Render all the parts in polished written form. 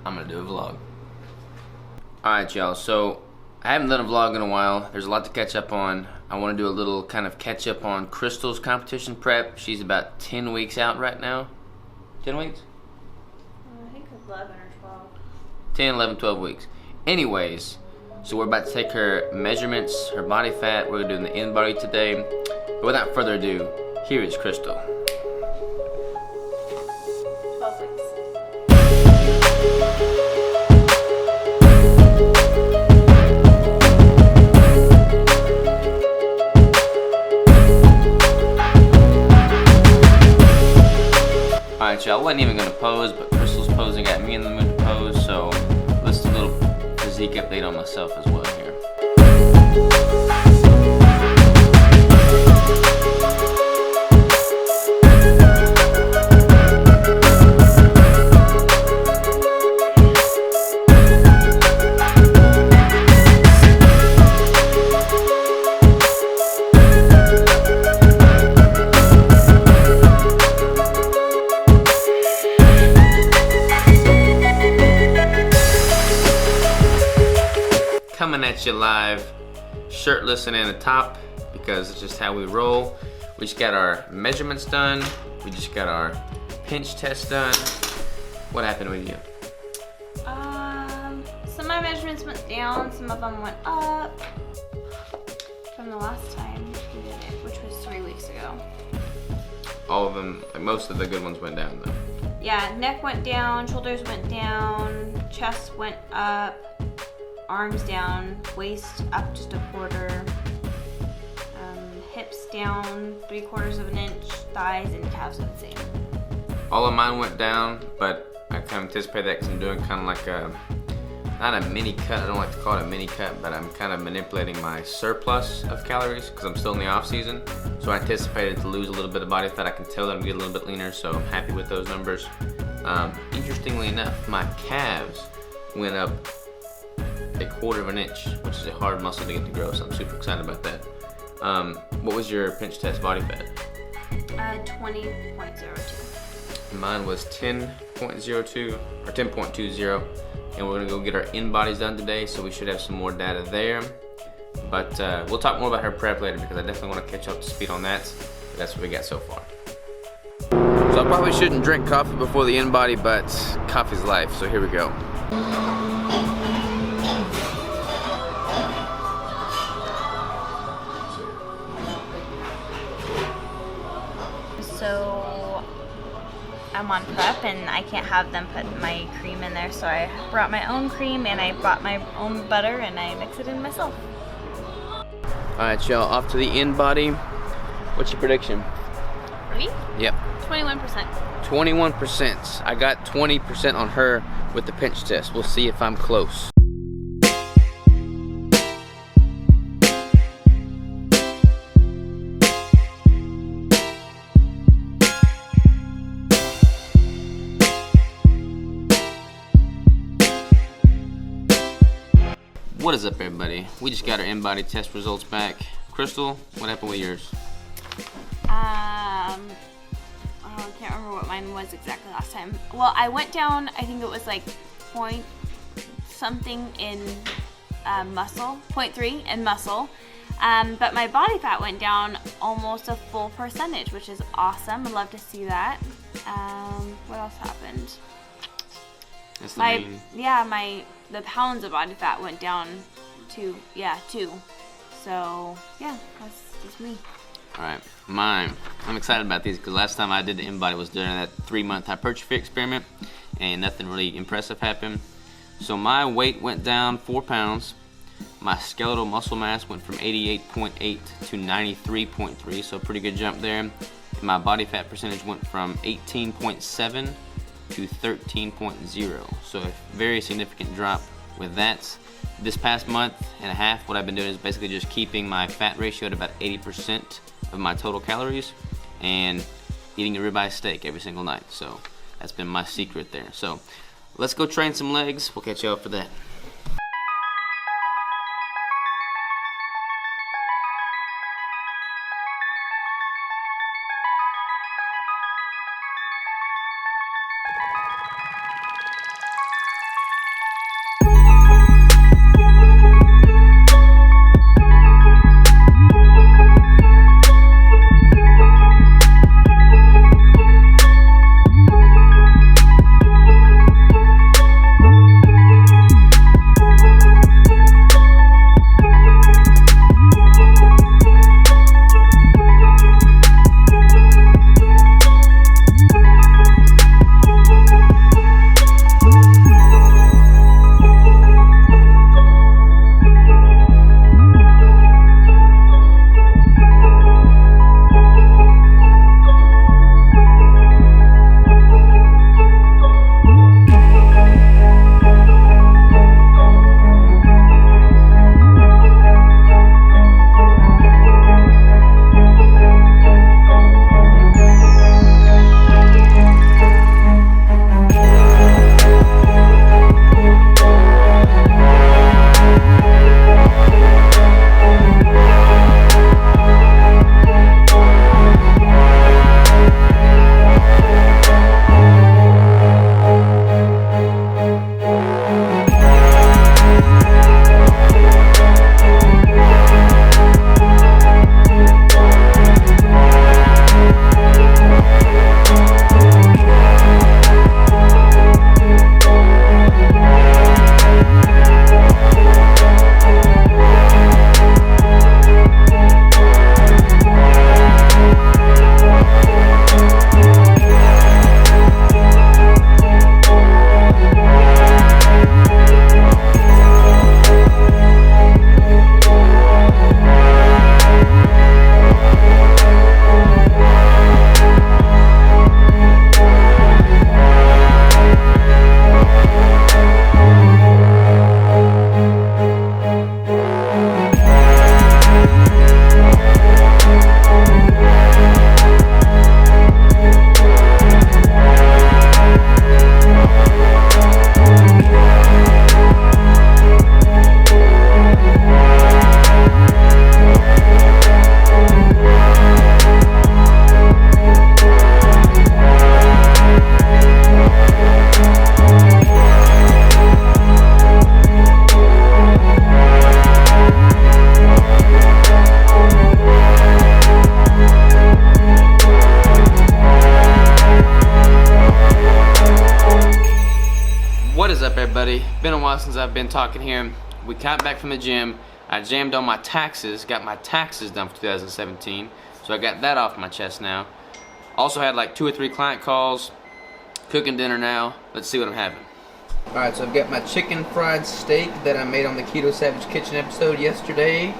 I'm gonna do a vlog. Alright y'all, so I haven't done a vlog in a while. There's a lot to catch up on. I want to do a little kind of catch up on Crystal's competition prep. She's about 10 weeks out right now. 10 weeks? I think 11 or 12. 10, 11, 12 weeks. Anyways, so we're about to take her measurements, her body fat. We're doing the Inbody today. But without further ado, here is Crystal. 12 weeks. Alright y'all, I wasn't even going to pose, but Crystal's posing got me in the mood to pose, so let's do a little physique update on myself as well here. Coming at you live, shirtless and in a top, because it's just how we roll. We just got our measurements done. We just got our pinch test done. What happened with you? Some of my measurements went down, some of them went up from the last time we did it, which was 3 weeks ago. All of them, like most of the good ones went down though. Yeah, neck went down, shoulders went down, chest went up, arms down, waist up just a quarter, hips down 3/4 of an inch, thighs and calves are the same. All of mine went down, but I kind of anticipate that because I'm doing kind of like a, not a mini cut, I don't like to call it a mini cut, but I'm kind of manipulating my surplus of calories because I'm still in the off season. So I anticipated to lose a little bit of body fat. I can tell that I'm getting a little bit leaner, so I'm happy with those numbers. Interestingly enough, my calves went up 1/4 of an inch, which is a hard muscle to get to grow, so I'm super excited about that. What was your pinch test body fat? 20.02. Mine was 10.02 or 10.20, and we're gonna go get our Inbodies done today, so we should have some more data there. But we'll talk more about her prep later because I definitely want to catch up to speed on that. But that's what we got so far. So I probably shouldn't drink coffee before the Inbody, but coffee's life, so here we go. So I'm on prep and I can't have them put my cream in there, so I brought my own cream and I brought my own butter and I mix it in myself. Alright y'all, off to the Inbody. What's your prediction? Me? Yep. 21%. 21%. I got 20% on her with the pinch test. We'll see if I'm close. What is up, everybody? We just got our Inbody test results back. Crystal, what happened with yours? I can't remember what mine was exactly last time. Well, I went down, I think it was like point something in muscle, 0.3 in muscle. But my body fat went down almost a full percentage, which is awesome. I'd love to see that. What else happened? That's the main. The pounds of body fat went down to 2. So yeah, that's me. Alright, mine. I'm excited about these because last time I did the Inbody was during that 3-month hypertrophy experiment and nothing really impressive happened. So my weight went down 4 pounds. My skeletal muscle mass went from 88.8 to 93.3, so a pretty good jump there. And my body fat percentage went from 18.7 to 13.0, so a very significant drop with that. This past month and a half, what I've been doing is basically just keeping my fat ratio at about 80% of my total calories and eating a ribeye steak every single night. So that's been my secret there. So let's go train some legs. We'll catch you up for that. What is up, everybody? Been a while since I've been talking here. We got back from the gym. I jammed on my taxes, got my taxes done for 2017, so I got that off my chest now. Also had like 2 or 3 client calls, cooking dinner now. Let's see what I'm having. Alright, so I've got my chicken fried steak that I made on the Keto Savage Kitchen episode yesterday,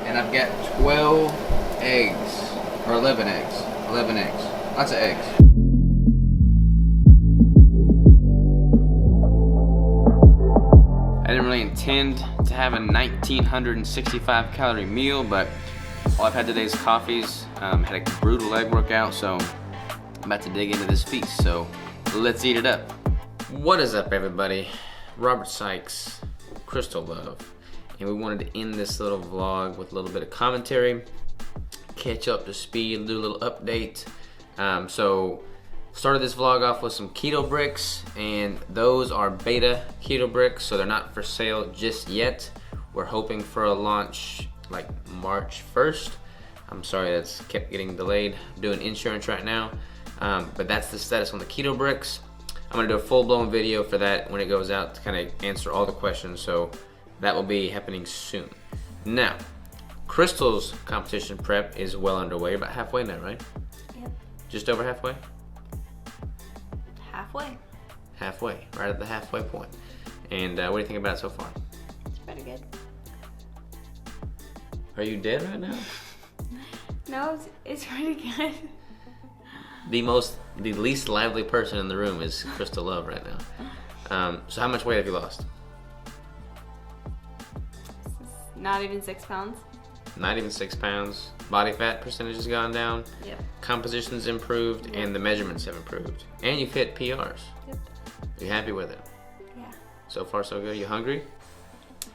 and I've got 12 eggs, or 11 eggs. 11 eggs. Lots of eggs. I didn't really intend to have a 1965 calorie meal, but all I've had today is coffees. Had a brutal leg workout, so I'm about to dig into this feast, so let's eat it up. What is up, everybody? Robert Sykes, Crystal Love, and we wanted to end this little vlog with a little bit of commentary, catch up to speed, do a little update. So started this vlog off with some keto bricks, and those are beta keto bricks, so they're not for sale just yet. We're hoping for a launch like March 1st. I'm sorry that's kept getting delayed. I'm doing insurance right now, but that's the status on the keto bricks. I'm gonna do a full-blown video for that when it goes out to kind of answer all the questions, so that will be happening soon. Now, Crystal's competition prep is well underway, about halfway now, right? Yep. Just over halfway? Halfway. Halfway, right at the halfway point. And what do you think about it so far? It's pretty good. Are you dead right now? No, it's pretty good. The least lively person in the room is Crystal Love right now. So how much weight have you lost? Not even 6 pounds. Not even 6 pounds. Body fat percentage has gone down. Yep. Composition's improved, Yep. and the measurements have improved. And you've hit PRs. Yep. You happy with it? Yeah. So far, so good. You hungry?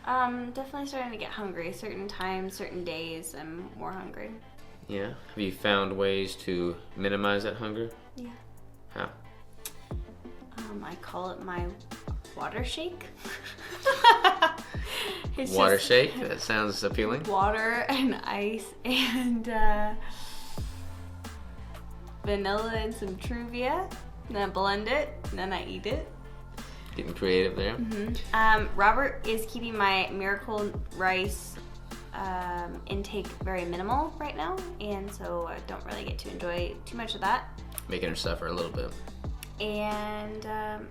Definitely starting to get hungry. Certain times, certain days, I'm more hungry. Yeah. Have you found ways to minimize that hunger? Yeah. How? I call it my water shake. It's Water just shake? That sounds appealing. water and ice and vanilla and some Truvia. And then I blend it, and then I eat it. Getting creative there. Robert is keeping my Miracle Rice intake very minimal right now, and so I don't really get to enjoy too much of that. Making her suffer a little bit. And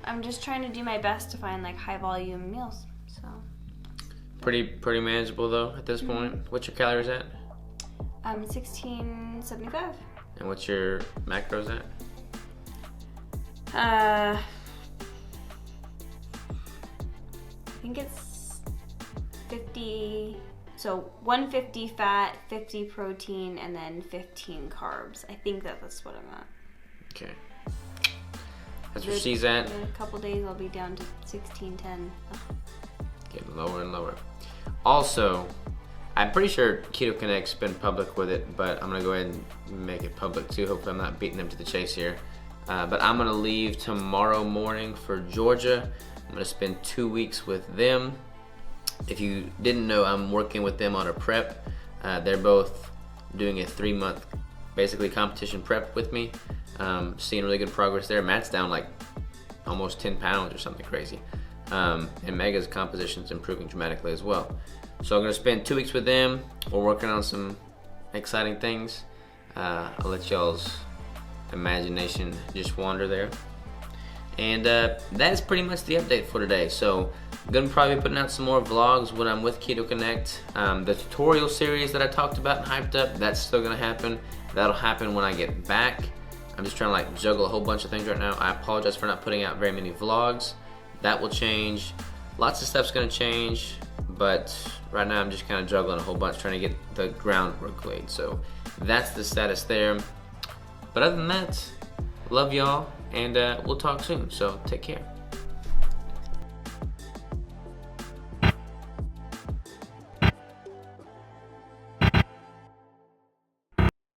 I'm just trying to do my best to find like high volume meals. So Pretty manageable though at this point. What's your calories at? 1675. And what's your macros at? I think it's 50. So 150 fat, 50 protein, and then 15 carbs. I think that's what I'm at. Okay. That's where she's at. In a couple days, I'll be down to 1610. Getting lower and lower. Also, I'm pretty sure Keto Connect's been public with it, but I'm gonna go ahead and make it public too. Hopefully I'm not beating them to the chase here. But I'm gonna leave tomorrow morning for Georgia. I'm gonna spend 2 weeks with them. If you didn't know, I'm working with them on a prep. They're both doing a 3-month, basically competition prep with me. Seeing really good progress there. Matt's down like almost 10 pounds or something crazy. And Mega's composition's improving dramatically as well. So I'm gonna spend 2 weeks with them. We're working on some exciting things. I'll let y'all's imagination just wander there. And that is pretty much the update for today. So I'm gonna probably be putting out some more vlogs when I'm with Keto Connect. The tutorial series that I talked about and hyped up, that's still gonna happen. That'll happen when I get back. I'm just trying to like juggle a whole bunch of things right now. I apologize for not putting out very many vlogs. That will change. Lots of stuff's gonna change, but right now I'm just kind of juggling a whole bunch, trying to get the groundwork laid. So that's the status there. But other than that, love y'all, and we'll talk soon, so take care.